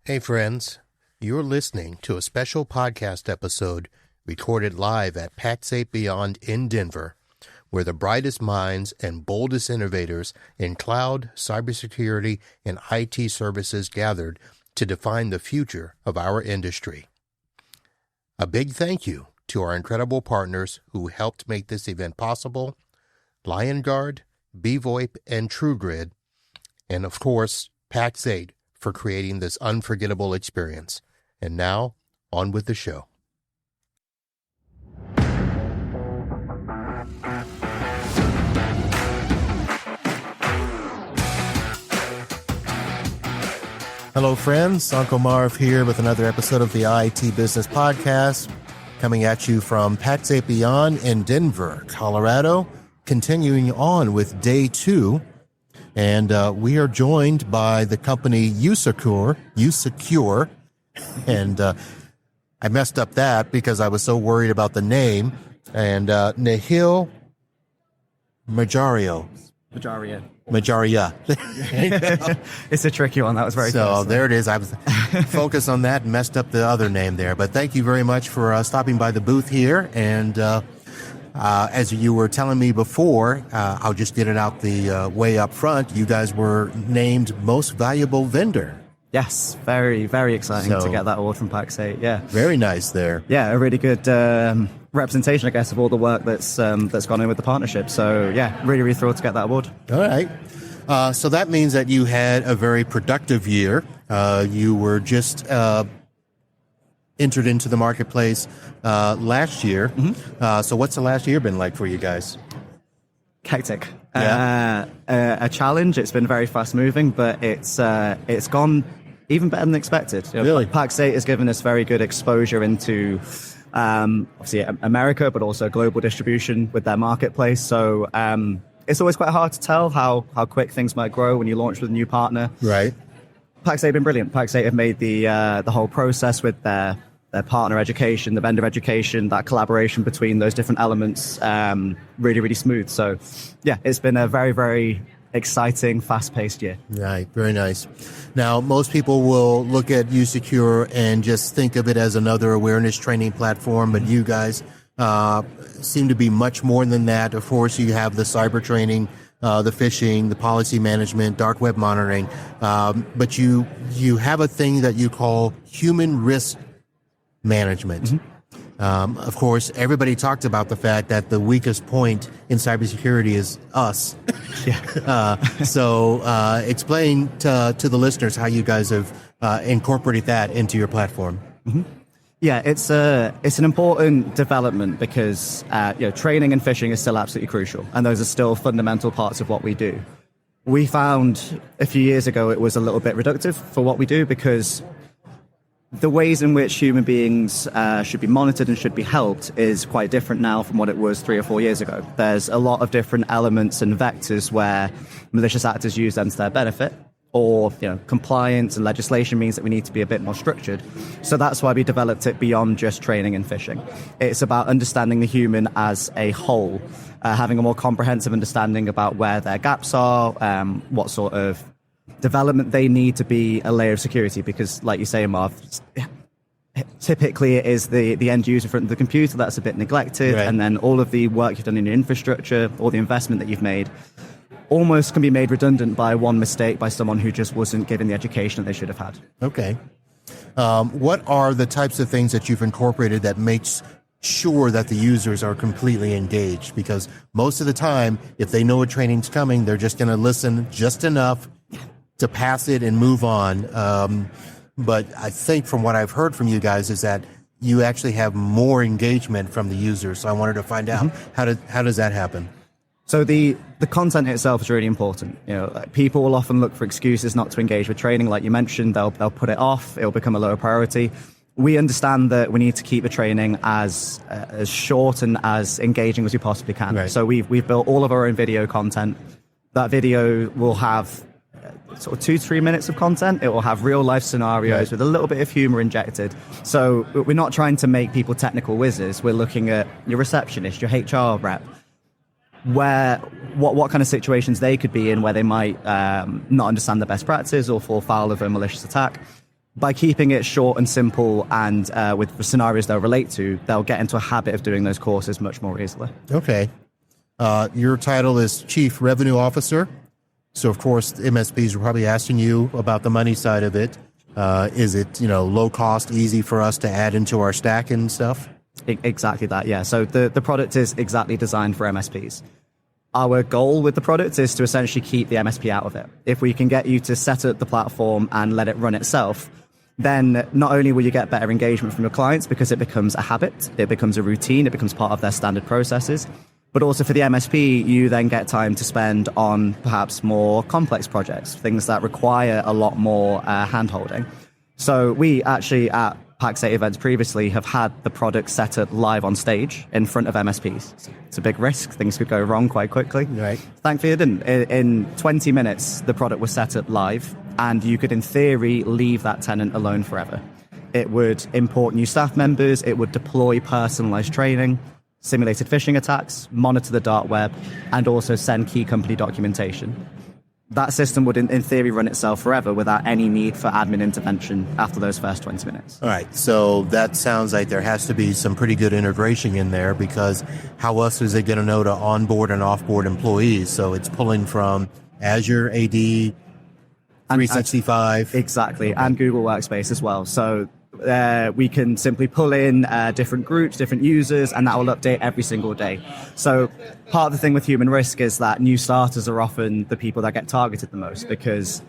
Hey friends, you're listening to a special podcast episode recorded live at PAX8 Beyond in Denver, where the brightest minds and boldest innovators in cloud, cybersecurity, and IT services gathered to define the future of our industry. A big thank you to our incredible partners who helped make this event possible, LionGuard, BVoIP, and TrueGrid, and of course, PAX8 for creating this unforgettable experience. And now, on with the show. Hello friends, Uncle Marv here with another episode of the IT Business Podcast, coming at you from PAX8 Beyond in Denver, Colorado, continuing on with day 2. And we are joined by the company uSecure, and I messed up that because I was so worried about the name, and Nihil Morjaria. It's a tricky one. That was very so close. There it is. I was focused on that and messed up the other name there. But thank you very much for stopping by the booth here. And as you were telling me before, I'll just get it out the way up front. You guys were named Most Valuable Vendor. Yes, very, very exciting to get that award from PAX8. Yeah, very nice there. Yeah, a really good representation, I guess, of all the work that's gone in with the partnership. So yeah, really, really thrilled to get that award. All right. So that means that you had a very productive year. You were just entered into the marketplace last year. Mm-hmm. So what's the last year been like for you guys? Hectic. Yeah. A challenge. It's been very fast moving, but it's gone even better than expected. Really? PAX8 has given us very good exposure into obviously America, but also global distribution with their marketplace. So it's always quite hard to tell how quick things might grow when you launch with a new partner. Right. PAX8 have been brilliant. PAX8 have made the whole process with their partner education, the vendor education, that collaboration between those different elements really, really smooth. So yeah, it's been a very, very exciting, fast-paced year. Right, very nice. Now, most people will look at uSecure and just think of it as another awareness training platform, but you guys seem to be much more than that. Of course, you have the cyber training, the phishing, the policy management, dark web monitoring, but you have a thing that you call human risk management. Mm-hmm. Of course, everybody talked about the fact that the weakest point in cybersecurity is us. So explain to the listeners how you guys have incorporated that into your platform. Mm-hmm. Yeah, it's an important development because training and phishing is still absolutely crucial, and those are still fundamental parts of what we do. We found a few years ago it was a little bit reductive for what we do because the ways in which human beings should be monitored and should be helped is quite different now from what it was 3 or 4 years ago. There's a lot of different elements and vectors where malicious actors use them to their benefit, or compliance and legislation means that we need to be a bit more structured. So that's why we developed it beyond just training and phishing. It's about understanding the human as a whole, having a more comprehensive understanding about where their gaps are, what sort of development they need to be a layer of security, because like you say, Marv, typically it is the end user in front of the computer that's a bit neglected, right. And then all of the work you've done in your infrastructure, all the investment that you've made, almost can be made redundant by one mistake by someone who just wasn't given the education that they should have had. Okay. What are the types of things that you've incorporated that makes sure that the users are completely engaged? Because most of the time, if they know a training's coming, they're just going to listen just enough to pass it and move on. But I think from what I've heard from you guys is that you actually have more engagement from the users. So I wanted to find out, how does that happen? So the content itself is really important. People will often look for excuses not to engage with training. Like you mentioned, they'll put it off. It'll become a lower priority. We understand that we need to keep the training as short and as engaging as we possibly can. Right. So we've built all of our own video content. That video will have sort of 2 to 3 minutes of content. It will have real life scenarios with a little bit of humor injected. So we're not trying to make people technical whizzes. We're looking at your receptionist, your HR rep, what kind of situations they could be in where they might not understand the best practices or fall foul of a malicious attack. by keeping it short and simple and with the scenarios they'll relate to, they'll get into a habit of doing those courses much more easily. Okay. Your title is Chief Revenue Officer. So, of course, MSPs are probably asking you about the money side of it. Is it, low cost, easy for us to add into our stack and stuff? Exactly that, yeah. So the product is exactly designed for MSPs. Our goal with the product is to essentially keep the MSP out of it. If we can get you to set up the platform and let it run itself, then not only will you get better engagement from your clients because it becomes a habit, it becomes a routine, it becomes part of their standard processes, but also for the MSP, you then get time to spend on perhaps more complex projects, things that require a lot more hand-holding. So we actually at PAX8 events previously have had the product set up live on stage in front of MSPs. It's a big risk. Things could go wrong quite quickly. Right. Thankfully, it didn't. In 20 minutes, the product was set up live, and you could, in theory, leave that tenant alone forever. It would import new staff members. It would deploy personalized training, simulated phishing attacks, monitor the dark web, and also send key company documentation. That system would, in theory, run itself forever without any need for admin intervention after those first 20 minutes. All right. So that sounds like there has to be some pretty good integration in there, because how else is it going to know to onboard and offboard employees? So it's pulling from Azure AD, 365. Exactly. And Google Workspace as well. So we can simply pull in different groups, different users, and that will update every single day. So part of the thing with human risk is that new starters are often the people that get targeted the most, because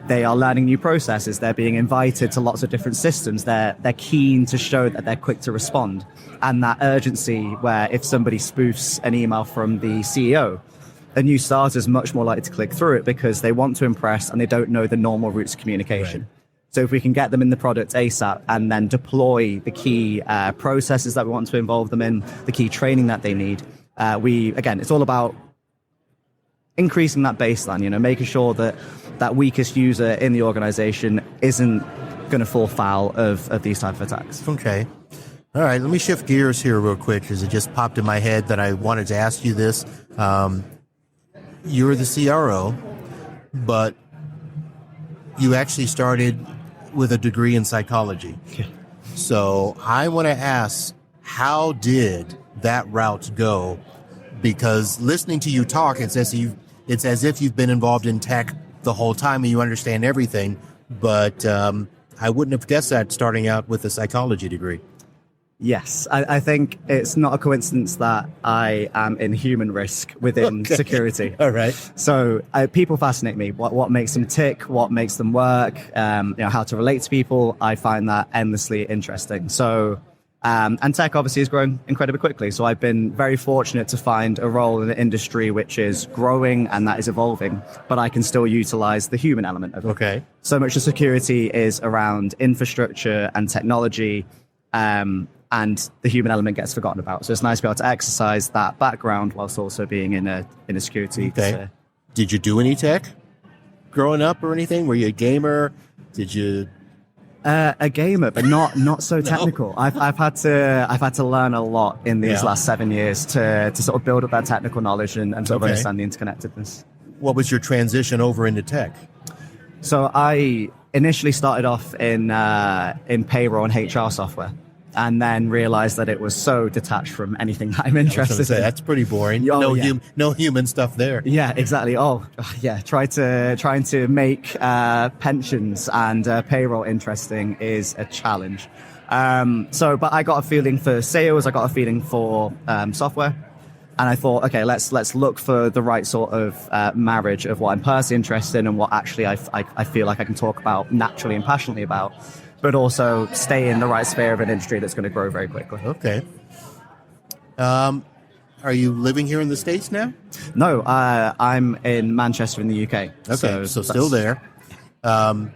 they are learning new processes. They're being invited to lots of different systems. They're keen to show that they're quick to respond. And that urgency where if somebody spoofs an email from the CEO, a new starter is much more likely to click through it because they want to impress and they don't know the normal routes of communication. Right. So if we can get them in the product ASAP and then deploy the key processes that we want to involve them in, the key training that they need, it's all about increasing that baseline, making sure that that weakest user in the organization isn't going to fall foul of these type of attacks. Okay. All right, let me shift gears here real quick because it just popped in my head that I wanted to ask you this. You're the CRO, but you actually started with a degree in psychology. Okay. So I want to ask, how did that route go? Because listening to you talk, it's as if you've been involved in tech the whole time and you understand everything. But I wouldn't have guessed that starting out with a psychology degree. Yes, I think it's not a coincidence that I am in human risk within security. All right. So people fascinate me. What makes them tick? What makes them work? How to relate to people. I find that endlessly interesting. So, and tech obviously is growing incredibly quickly. So I've been very fortunate to find a role in an industry which is growing and that is evolving, but I can still utilize the human element of it. Okay. So much of security is around infrastructure and technology. And the human element gets forgotten about. So it's nice to be able to exercise that background whilst also being in a security. Okay. Did you do any tech growing up or anything? Were you a gamer? Did you? A gamer, but not so technical. No. I've had to learn a lot in these last 7 years to sort of build up that technical knowledge and sort of understand the interconnectedness. What was your transition over into tech? So I initially started off in payroll and HR software, and then realized that it was so detached from anything that I'm interested in. That's pretty boring. No human stuff there. Yeah, exactly. Trying to make pensions and payroll interesting is a challenge. But I got a feeling for sales. I got a feeling for software. And I thought, okay, let's look for the right sort of marriage of what I'm personally interested in and what actually I feel like I can talk about naturally and passionately about, but also stay in the right sphere of an industry that's going to grow very quickly. Okay. Are you living here in the States now? No, I'm in Manchester in the UK. Okay, so still there. How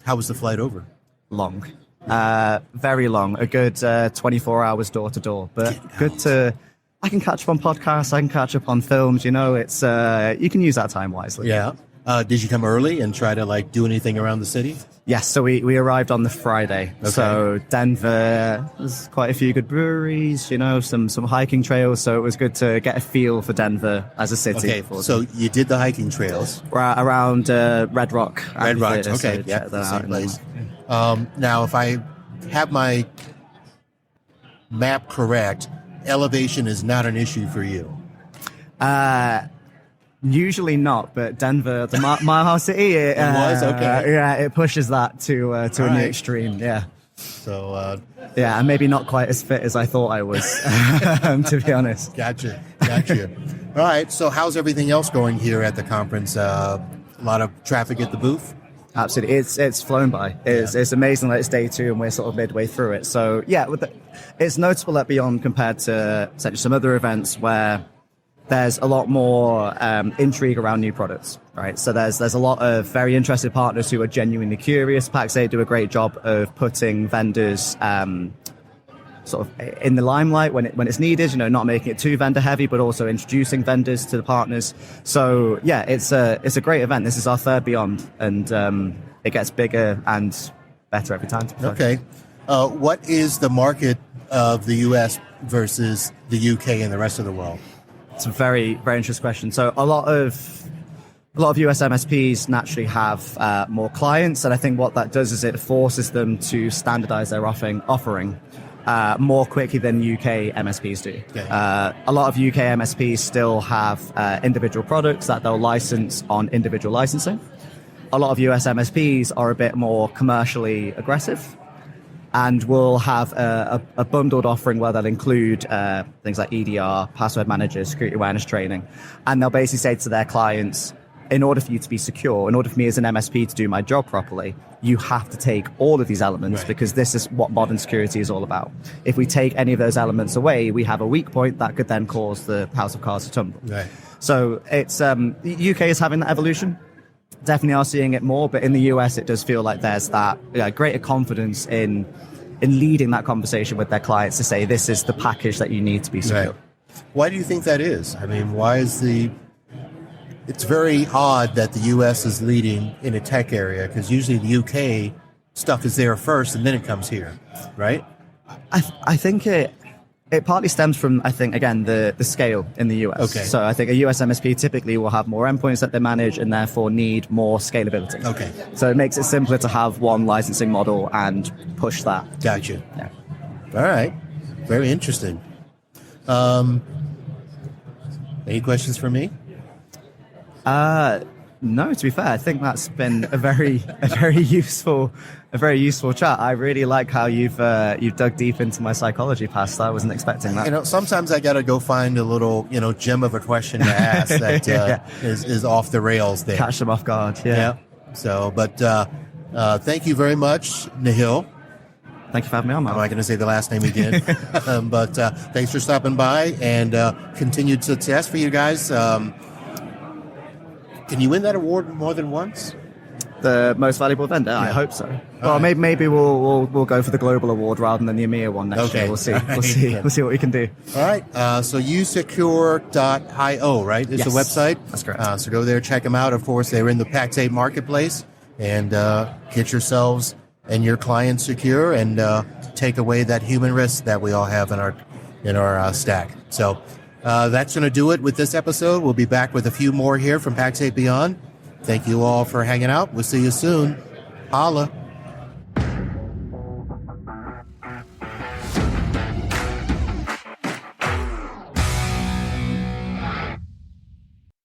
was the flight over? Long. Very long. A good 24 hours door to door, but good to... I can catch up on podcasts. I can catch up on films. It's you can use that time wisely. Yeah. Did you come early and try to do anything around the city? Yes. So we arrived on the Friday. Okay. So Denver, there's quite a few good breweries. some hiking trails. So it was good to get a feel for Denver as a city. Okay. So you did the hiking trails around Red Rock. Red Rock. Okay. Yeah. Same place. Now, if I have my map correct, elevation is not an issue for you. Usually not, but Denver, the Mile High City, it was okay. Yeah, it pushes that to a new right. extreme. Yeah. So yeah, and maybe not quite as fit as I thought I was, to be honest. Gotcha. All right. So how's everything else going here at the conference? A lot of traffic at the booth? Absolutely. It's flown by. It's amazing that it's day 2 and we're sort of midway through it. So yeah, it's notable at Beyond compared to some other events where there's a lot more intrigue around new products, right? So there's a lot of very interested partners who are genuinely curious. Pax8 do a great job of putting vendors sort of in the limelight when it's needed, not making it too vendor heavy, but also introducing vendors to the partners. So yeah, it's a great event. This is our 3rd Beyond, and it gets bigger and better every time. Okay. What is the market of the US versus the UK and the rest of the world? It's a very, very interesting question. So a lot of US MSPs naturally have more clients, and I think what that does is it forces them to standardize their offering more quickly than UK MSPs do. Okay. A lot of UK MSPs still have individual products that they'll license on individual licensing. A lot of US MSPs are a bit more commercially aggressive and will have a bundled offering where they'll include things like EDR, password manager, security awareness training. And they'll basically say to their clients, in order for you to be secure, in order for me as an MSP to do my job properly, you have to take all of these elements, right, because this is what modern security is all about. If we take any of those elements away, we have a weak point that could then cause the house of cards to tumble. Right. So it's the UK is having that evolution. Definitely are seeing it more, but in the US it does feel like there's that greater confidence in leading that conversation with their clients to say this is the package that you need to be secure. Right. Why do you think that is? I mean, why is it's very odd that the US is leading in a tech area, because usually the UK stuff is there first and then it comes here, right? I think it partly stems from, I think, again, the scale in the US. Okay. So I think a US MSP typically will have more endpoints that they manage and therefore need more scalability. Okay. So it makes it simpler to have one licensing model and push that. Gotcha. Yeah. All right. Very interesting. Any questions for me? No, to be fair, I think that's been a very useful chat. I really like how you've dug deep into my psychology past. I wasn't expecting that. Sometimes I got to go find a little, gem of a question to ask that is off the rails there. Catch them off guard. Yeah. So, but thank you very much, Nihil. Thank you for having me on, man. I'm not going to say the last name again, but thanks for stopping by, and continued success for you guys. Can you win that award more than once? The most valuable vendor? Yeah. I hope so. Well, right. maybe we'll go for the global award rather than the EMEA one next year. We'll see. Right. We'll see what we can do. All right. So uSecure.io, right? Is the website. That's correct. So go there, check them out. Of course, they're in the Pax8 marketplace, and get yourselves and your clients secure, and take away that human risk that we all have in our stack. So that's going to do it with this episode. We'll be back with a few more here from Pax8 Beyond. Thank you all for hanging out. We'll see you soon. Holla.